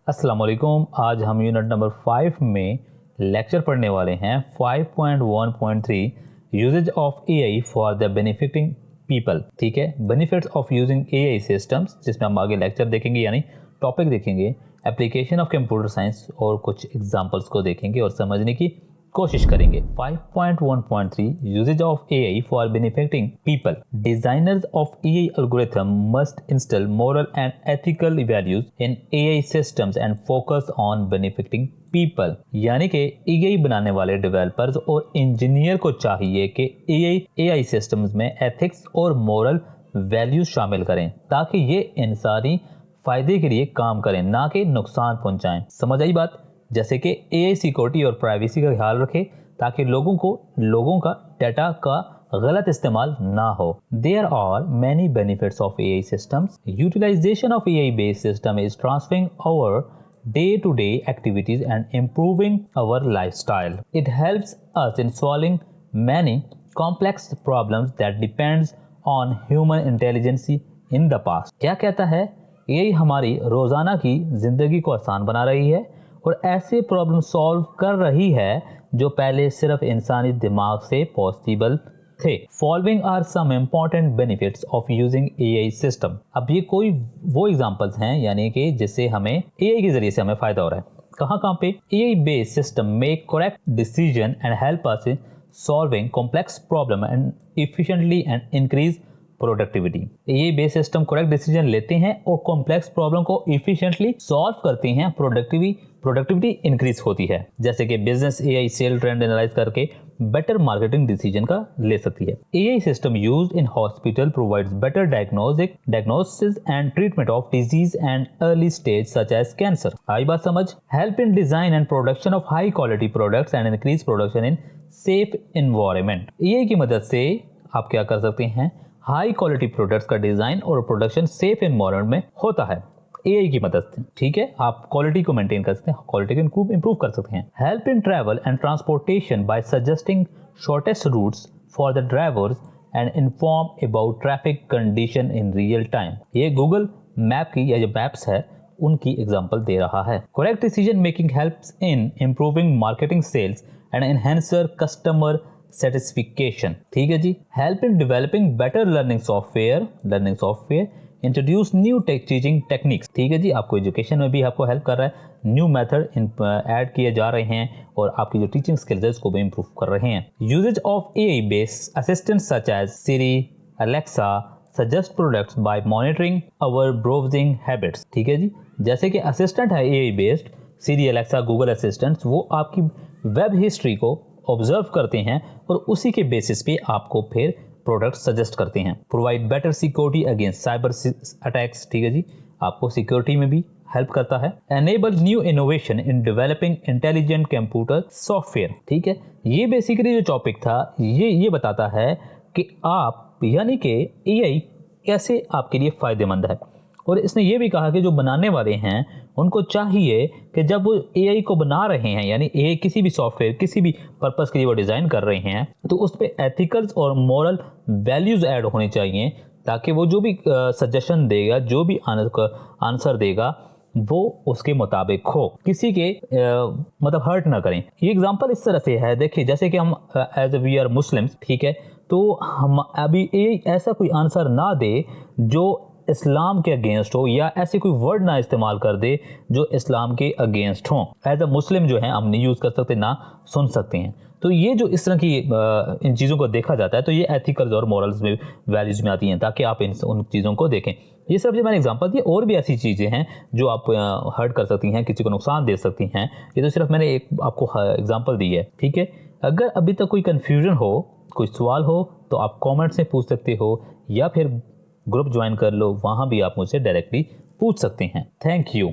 अस्सलाम वालेकुम। आज हम यूनिट नंबर 5 में लेक्चर पढ़ने वाले हैं 5.1.3 uses of AI for the benefiting people. ठीक है, benefits of using AI systems, जिसमें हम आगे लेक्चर देखेंगे यानी टॉपिक देखेंगे, एप्लीकेशन ऑफ कंप्यूटर साइंस और कुछ एग्जांपल्स को देखेंगे और समझने की कोशिश करेंगे। 5.1.3 uses of AI for benefiting people. Designers of AI algorithm must install moral and ethical values in AI systems and focus on benefiting people. यानी कि एआई बनाने वाले डेवलपर्स और इंजीनियर को चाहिए कि एआई सिस्टम्स में एथिक्स और मोरल वैल्यूज शामिल करें ताकि ये इंसानी फायदे के लिए काम करें, ना कि नुकसान पहुंचाएं। समझ आई बात? जैसे कि एआई सिक्योरिटी और प्राइवेसी का ख्याल रखे ताकि लोगों का डाटा का गलत इस्तेमाल ना हो। There are many benefits of AI systems. Utilisation of AI based system is transferring our day-to-day activities and improving our lifestyle. It helps us in solving many complex problems that depends on human intelligence in the past. क्या कहता है? यही हमारी रोजाना की जिंदगी को आसान बना रही है और ऐसे प्रॉब्लम सॉल्व कर रही है जो पहले सिर्फ इंसानी दिमाग से पॉसिबल थे। Following are some important benefits of using AI system. अब ये कोई वो एग्जांपल्स हैं यानी कि जिससे हमें एआई के जरिए से हमें फायदा हो रहा है। कहाँ पे? AI based system make correct decision and help us in solving complex problem and efficiently and increase productivity. AI based system correct decision लेते हैं और कॉम्प्लेक्स प्रॉब्लम को इफिशिएंटली सॉल्व करते हैं, प्रोडक्टिविटी इंक्रीज होती है। जैसे कि business AI sale trend analyse करके बेटर मार्केटिंग डिसीजन का ले सकती है। AI system used in hospital provides better diagnosis and treatment of disease and early stage such as cancer. आई बात समझ? Help in design and production of high quality products and increase production in safe environment. AI की मदद से आप क्या कर सकते हैं? हाई क्वालिटी प्रोडक्ट्स का डिजाइन और प्रोडक्शन सेफ एनवायरनमेंट में होता है एआई की मदद से। ठीक है, आप क्वालिटी को मेंटेन कर सकते हैं, क्वालिटी को इंप्रूव कर सकते हैं। Help in travel and transportation by suggesting shortest routes for the drivers and inform about traffic condition in real time. ये गूगल मैप की या जो मैप्स है उनकी एग्जांपल दे रहा है। Correct decision making helps in improving marketing sales and enhancer customer satisfaction. ठीक है जी। Help in developing better learning software introduce new teaching techniques. ठीक है जी, आपको एजुकेशन में भी आपको हेल्प कर रहा है। न्यू मेथड ऐड किए जा रहे हैं और आपकी जो टीचिंग स्किल्स है उसको भी इंप्रूव कर रहे हैं। Uses of AI based assistant such as Siri, Alexa suggest products by monitoring our browsing habits. ठीक है जी, जैसे कि असिस्टेंट है AI based, Siri, Alexa, Google assistants, वो आपकी वेब हिस्ट्री को ऑब्जर्व करते हैं और उसी के बेसिस पे आपको फिर प्रोडक्ट सजेस्ट करते हैं। Provide better security against cyber attacks. ठीक है जी, आपको सिक्योरिटी में भी हेल्प करता है। Enable new innovation in developing intelligent computer software. ठीक है, ये बेसिकली जो टॉपिक था ये बताता है कि आप यानी कि एआई कैसे आपके लिए फायदेमंद है। और इसने ये भी कहा कि जो बनाने वाले हैं उनको चाहिए कि जब वो एआई को बना रहे हैं यानी एआई किसी भी सॉफ्टवेयर किसी भी पर्पस के लिए वो डिज़ाइन कर रहे हैं तो उस पर एथिकल्स और मॉरल वैल्यूज ऐड होनी चाहिए ताकि वो जो भी सजेशन देगा, जो भी आंसर देगा वो उसके मुताबिक हो, किसी के मतलब हर्ट ना करें। ये एग्जांपल इस तरह से है, देखिए जैसे कि हम एज वी आर मुस्लिम्स, ठीक है, तो हम अभी ऐसा कोई आंसर ना दे जो इस्लाम के अगेंस्ट हो या ऐसे कोई वर्ड ना इस्तेमाल कर दे जो इस्लाम के अगेंस्ट हो। एज अ मुस्लिम जो है हम नहीं यूज़ कर सकते, ना सुन सकते हैं। तो ये जो इस तरह की इन चीज़ों को देखा जाता है तो ये एथिकल्स और मॉरल्स में वैल्यूज में आती हैं ताकि आप उन चीज़ों को देखें। ये सब जो मैंने एग्जांपल दिए, और भी ऐसी चीज़ें हैं जो आप हर्ट कर सकती हैं, किसी को नुकसान दे सकती हैं। ये तो सिर्फ मैंने एक आपको एग्जांपल दी है। ठीक है, अगर अभी तक कोई कन्फ्यूजन हो, कोई सवाल हो तो आप कॉमेंट्स में पूछ सकते हो या फिर ग्रुप ज्वाइन कर लो, वहाँ भी आप मुझसे डायरेक्टली पूछ सकते हैं। Thank you.